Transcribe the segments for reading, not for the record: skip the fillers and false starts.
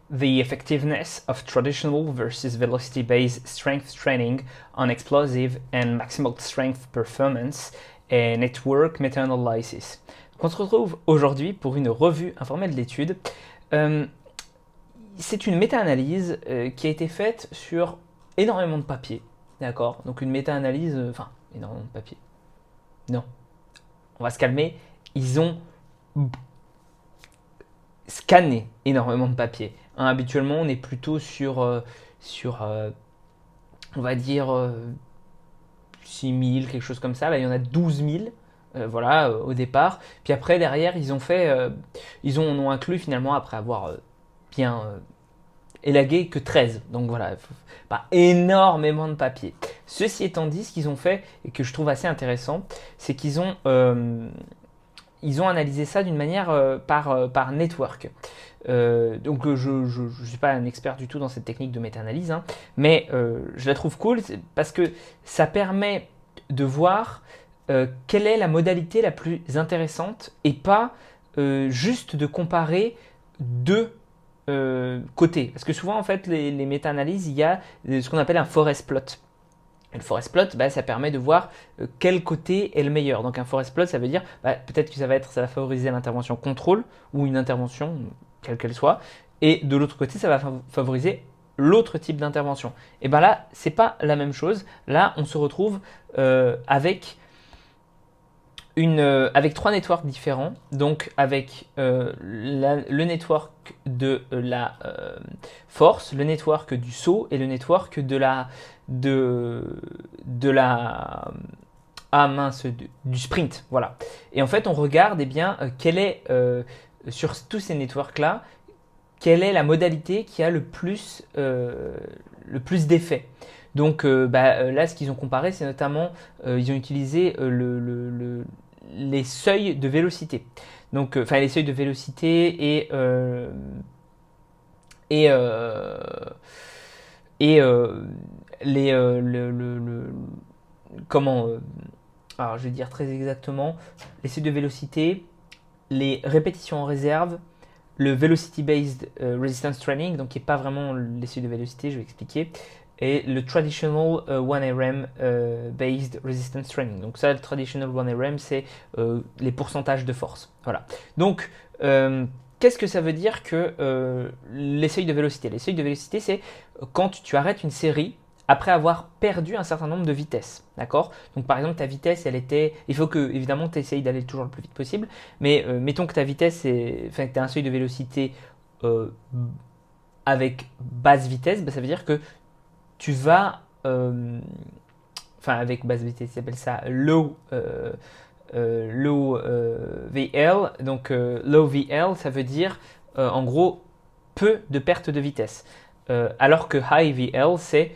the effectiveness of traditional versus velocity-based strength training on explosive and maximal strength performance et network meta-analysis. On se retrouve aujourd'hui pour une revue informelle de l'étude. C'est une méta-analyse qui a été faite sur énormément de papiers, d'accord? Donc une méta-analyse, énormément de papiers. Non, on va se calmer. Ils ont scanné énormément de papiers. Habituellement, on est plutôt sur on va dire 6 000, quelque chose comme ça. Là, il y en a 12 000, au départ. Puis après, derrière, ils ont inclus finalement, après avoir bien élagué, que 13. Donc voilà, pas énormément de papier. Ceci étant dit, ce qu'ils ont fait, et que je trouve assez intéressant, c'est qu'ils ont analysé ça d'une manière par network. Donc je ne suis pas un expert du tout dans cette technique de méta-analyse, hein, mais je la trouve cool parce que ça permet de voir quelle est la modalité la plus intéressante et pas juste de comparer deux côtés. Parce que souvent, en fait, les méta-analyses, il y a ce qu'on appelle un forest plot. Et le forest plot, ça permet de voir quel côté est le meilleur. Donc un forest plot, ça veut dire peut-être que ça va favoriser l'intervention contrôle ou une intervention, quelle qu'elle soit. Et de l'autre côté, ça va favoriser l'autre type d'intervention. Et là, c'est pas la même chose. Là, on se retrouve avec trois networks différents, donc avec le network de la force, le network du saut et le network du sprint. Voilà. Et en fait, on regarde quelle est, sur tous ces networks-là, quelle est la modalité qui a le plus d'effet. Donc là, ce qu'ils ont comparé, c'est notamment, ils ont utilisé les seuils de vélocité. Donc, les seuils de vélocité alors je vais dire très exactement, les seuils de vélocité, les répétitions en réserve, le Velocity Based Resistance Training, donc qui n'est pas vraiment les seuils de vélocité, je vais expliquer, et le Traditional 1RM Based Resistance Training. Donc ça, le Traditional 1RM, c'est les pourcentages de force. Voilà. Donc, qu'est-ce que ça veut dire que les seuils de vélocité? Les seuils de vélocité, c'est quand tu arrêtes une série après avoir perdu un certain nombre de vitesses. D'accord? Donc par exemple, ta vitesse, il faut que, évidemment, tu essayes d'aller toujours le plus vite possible, mais mettons que ta vitesse, que tu as un seuil de vélocité avec basse vitesse, ça veut dire que tu vas, avec basse vitesse, ils s'appelle ça low VL. Donc low VL, ça veut dire en gros peu de perte de vitesse. Alors que high VL, c'est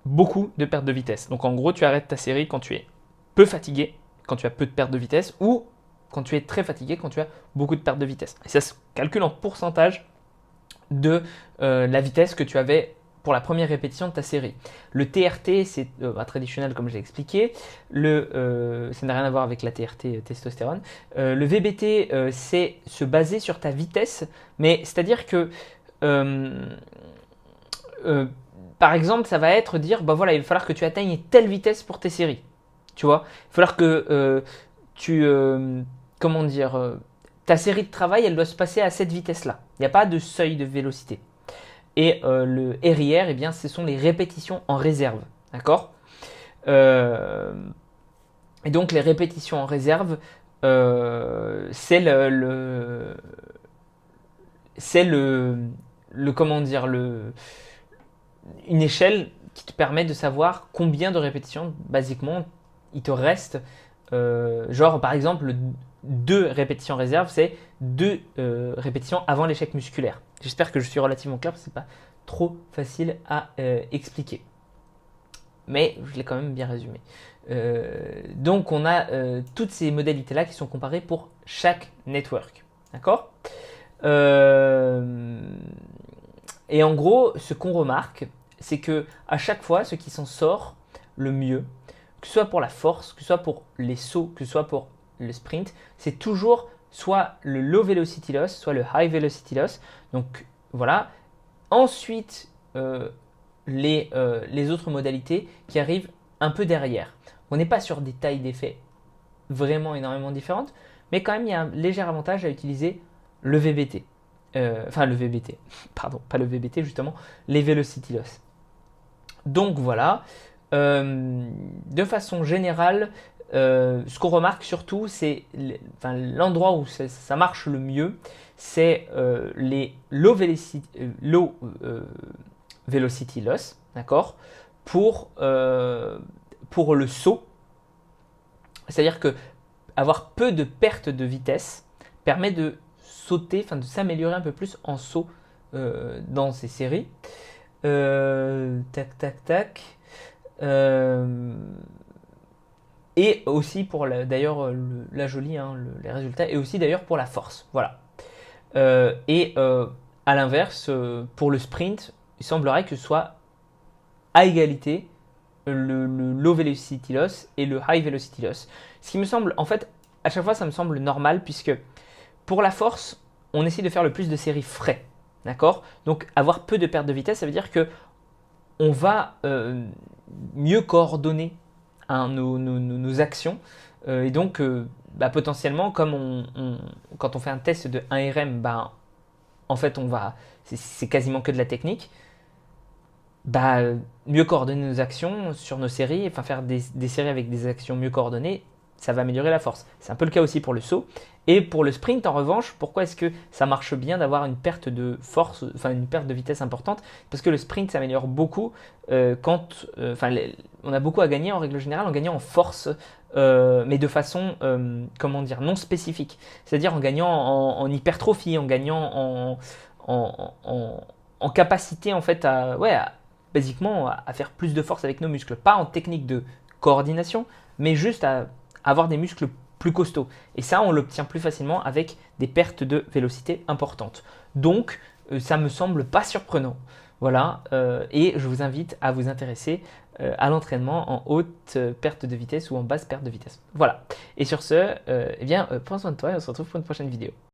beaucoup de perte de vitesse. Donc en gros, tu arrêtes ta série quand tu es peu fatigué, quand tu as peu de perte de vitesse, ou quand tu es très fatigué, quand tu as beaucoup de perte de vitesse. Et ça se calcule en pourcentage de la vitesse que tu avais pour la première répétition de ta série. Le TRT, c'est traditionnel comme j'ai expliqué. Ça n'a rien à voir avec la TRT testostérone. Le VBT, c'est se baser sur ta vitesse, mais c'est-à-dire que par exemple, ça va être dire, il va falloir que tu atteignes telle vitesse pour tes séries. Tu vois, il va falloir que ta série de travail, elle doit se passer à cette vitesse-là. Il n'y a pas de seuil de vélocité. Et le RIR, ce sont les répétitions en réserve. D'accord? Et donc, les répétitions en réserve, c'est une échelle qui te permet de savoir combien de répétitions, basiquement, il te reste. Par exemple, 2 répétitions réserve, c'est 2 répétitions avant l'échec musculaire. J'espère que je suis relativement clair, parce que c'est pas trop facile à expliquer. Mais je l'ai quand même bien résumé. Donc on a toutes ces modalités-là qui sont comparées pour chaque network. D'accord? Et en gros, ce qu'on remarque, c'est que à chaque fois, ce qui s'en sort le mieux, que ce soit pour la force, que ce soit pour les sauts, que ce soit pour le sprint, c'est toujours soit le low velocity loss, soit le high velocity loss. Donc voilà, Ensuite, les autres modalités qui arrivent un peu derrière. On n'est pas sur des tailles d'effets vraiment énormément différentes, mais quand même il y a un léger avantage à utiliser le VBT. Enfin le VBT, pardon, pas le VBT justement, les Velocity Loss. Donc voilà, de façon générale, ce qu'on remarque surtout, c'est l'endroit où ça marche le mieux, c'est les low velocity loss, d'accord, pour le saut. C'est-à-dire que avoir peu de perte de vitesse permet de sauter, enfin de s'améliorer un peu plus en saut dans ces séries. Tac, tac, tac. Et aussi pour d'ailleurs la jolie, hein, les résultats, et aussi d'ailleurs pour la force. Voilà. À l'inverse, pour le sprint, il semblerait que ce soit à égalité le low velocity loss et le high velocity loss. Ce qui me semble, en fait, à chaque fois, ça me semble normal puisque pour la force, on essaie de faire le plus de séries frais. D'accord? Donc, avoir peu de perte de vitesse, ça veut dire que on va mieux coordonner nos actions. Et donc, potentiellement, comme quand on fait un test de 1 RM, en fait, c'est quasiment que de la technique. Mieux coordonner nos actions sur nos séries, enfin faire des séries avec des actions mieux coordonnées, ça va améliorer la force. C'est un peu le cas aussi pour le saut. Et pour le sprint, en revanche, pourquoi est-ce que ça marche bien d'avoir une perte de force, enfin une perte de vitesse importante? Parce que le sprint s'améliore beaucoup quand, on a beaucoup à gagner en règle générale en gagnant en force, mais de façon, comment dire, non spécifique. C'est-à-dire en gagnant en hypertrophie, en gagnant en capacité en fait basiquement à faire plus de force avec nos muscles. Pas en technique de coordination, mais juste à avoir des muscles plus costauds. Et ça, on l'obtient plus facilement avec des pertes de vélocité importantes. Donc, ça me semble pas surprenant. Voilà, et je vous invite à vous intéresser à l'entraînement en haute perte de vitesse ou en basse perte de vitesse. Voilà. Et sur ce, prends soin de toi et on se retrouve pour une prochaine vidéo.